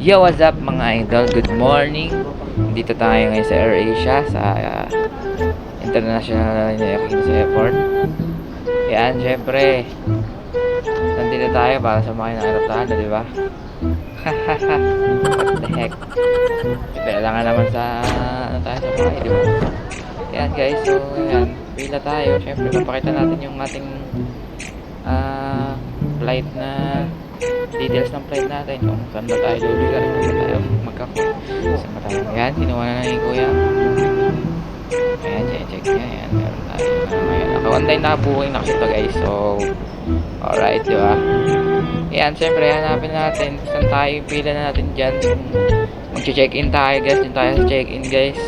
Yo, what's up mga idol? Good morning. Dito tayo ngayon sa AirAsia sa International Airport. Yan, syempre. Nandito tayo para sumakay ng aeroplano, di ba? What the heck? Kailangan naman sa ano tayo sa bahay, di ba? Yan guys, so yan. Pila tayo. Syempre, papakita natin yung ating flight na details ng flight natin, kung saan ba tayo lulugar, saan ba tayo saan ba tayo. Ayan, kinuha na ni kuya. Ayan, check niya. Ayan, meron tayo. Ayan, naka-online na booking na kasi ito guys. So, alright, diba? Ayan, syempre, hanapin natin saan tayo, pila na natin dyan. Mag-check-in tayo guys, dun tayo sa check-in guys.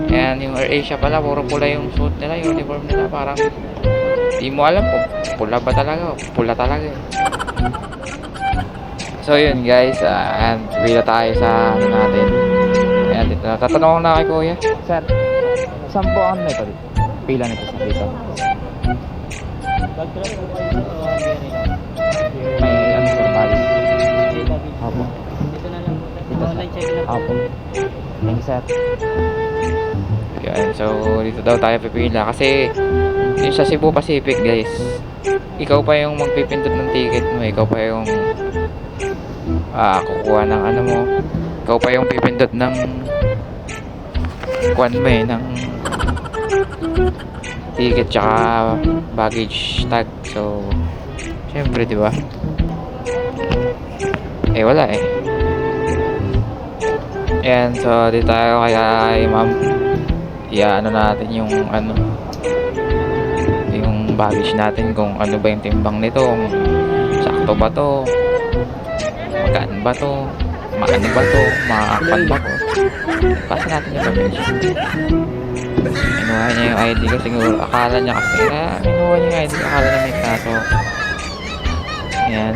Ayan, yung AirAsia pala, puro pula yung suit nila, yung uniform nila, parang di mo alam kung pula ba talaga o pula talaga eh. So yun guys, and pila tayo sa ano natin. Ayan, dito tatanong na kay kuya, sir, saan po ang nito dito? Pila nito sa dito? May ano sir, bali? Opo. Dito na lang po. Online check na po. Opo. Thank you sir. Ayan, so dito daw tayo pipila kasi yung sa Cebu Pacific guys, ikaw pa yung magpipindot ng ticket mo, ikaw pa yung kukuha ng ano mo, ikaw pa yung pipindot ng kuwan mo ng ticket tsaka baggage tag. So syempre di ba, wala Ayan, so dito tayo kaya ma'am, ano natin yung yung baggage natin, kung ano ba yung timbang nito, kung sakto ba to, magaan ba to, maano ba to, maakal ba to. Pasa natin yung baggage. Minuha niya yung ID ko, siguro akala niya kasi minuha niya yung ID, akala niya may kaso. Ayan,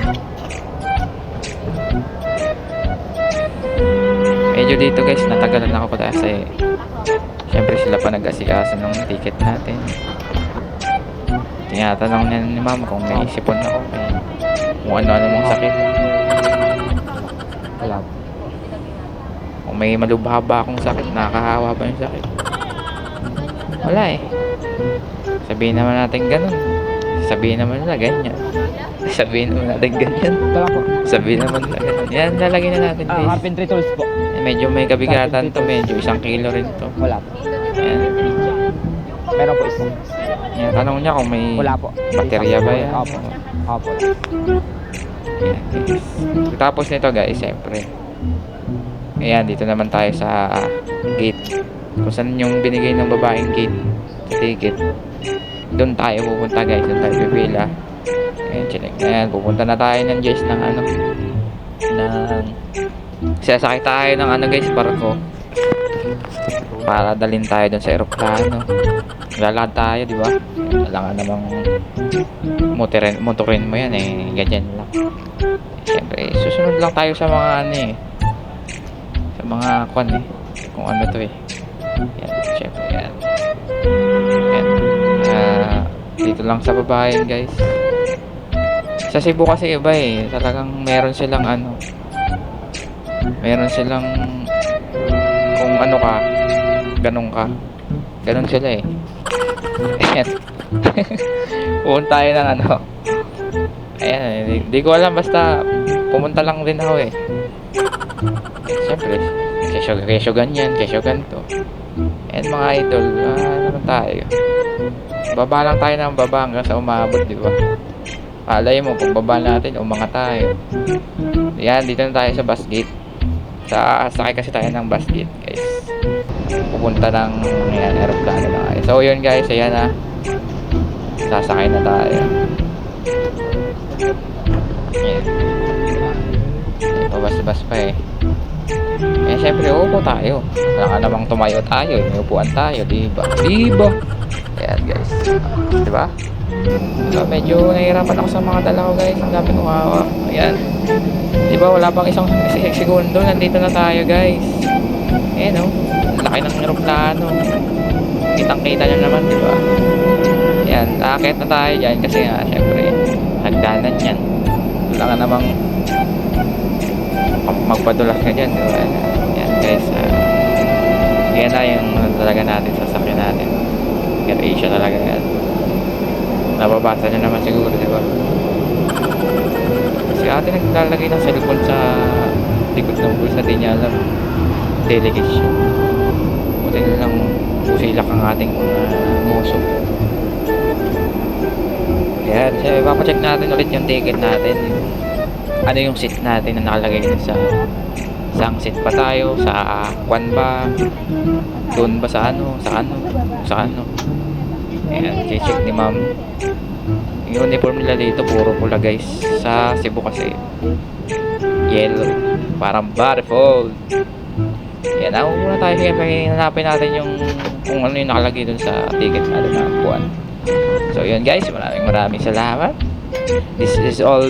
medyo dito guys natagalan ako kasi syempre sila pa nag-asikaso ng ticket natin. Tinatanong niya ni ma'am kung may sipon ako, kung ano-ano mong sakit. Wala. Kung may malubha ba akong sakit, nakakahawa ba yung sakit? Wala Sabihin naman natin ganun. Sabihin naman nila ganyan. Sabihin naman natin ganyan. Sabihin naman nila ganyan. Yan, lalagyan na natin guys. Carpentry tools po. Medyo may kabigatan to, medyo 1 kilo rin to. Wala po. Ayan. Meron po isa. Yan, tanong niya kung may Wala po. baterya ba yan. Opo. Opo. Ayan, guys. Tapos nito guys, siyempre. Ayan, dito naman tayo sa gate. Kung saan yung binigay ng babaeng gate sa ticket. Doon tayo pupunta guys, doon tayo pipila. Ayan, chinek. Ayan, pupunta na tayo ng Jess ng sasakay tayo ng guys, barko. Para dalhin tayo doon sa eroplano. Lalakad tayo, di ba? Kailangan namang motorin mo yan ganyan lang. Siyempre, susunod lang tayo sa mga sa mga kwan kung ano to yan, siyempre yan. Dito lang sa babae guys. Sa Cebu kasi iba talagang meron silang kung ano ka, ganon sila ayan. Pumunta tayo ng ayan, di ko alam, basta pumunta lang din ako siyempre kesyo ganyan, kesyo ganito. Ayan mga idol, naman tayo, baba lang tayo ng baba hanggang sa umabot, di ba? Alay mo, pag baba natin umangat tayo. Ayan, dito na tayo sa bus gate. Sakay kasi tayo ng bus gate guys, pupunta ng aeroplano na tayo. So yun guys, ayan sasakay na tayo. Ayan, pabas-bas pa syempre uupo tayo, kailangan namang tumayo tayo, may upuan tayo, diba? Ayan guys, diba? So medyo nahihirapan ako sa mga dala ko guys, ang dami kong hawak. Ayan, diba, wala pang isang segundo, nandito na tayo guys. Ayan laki ng aeroplano, kitang kita nyo naman, diba? Ayan, nakakit na tayo dyan kasi syempre hagdanan yan. Wala ka namang magpadulas ka dyan, di ba? Yan guys, yan na yung talaga natin sasakyan natin. AirAsia talaga yan. Nababasa nyo naman siguro, di ba? Kasi ate naglalagay ng cellphone sa likod ng bulsa, di niya alam. Delegation. Buti na lang usilak ang ating muso. Yan, so ipapacheck natin ulit yung ticket natin. Ano yung seat natin na nakalagay dun sa ang seat pa tayo, sa kwan ba, doon ba sa ano. Ayan, check ni ma'am. Yung uniform nila dito puro pula guys. Sa Cebu kasi yellow, parang barifold. Yan, ako muna tayo kaya hanapin natin yung kung ano yung nakalagay dun sa ticket natin na buwan. So yun guys, maraming salamat. This is all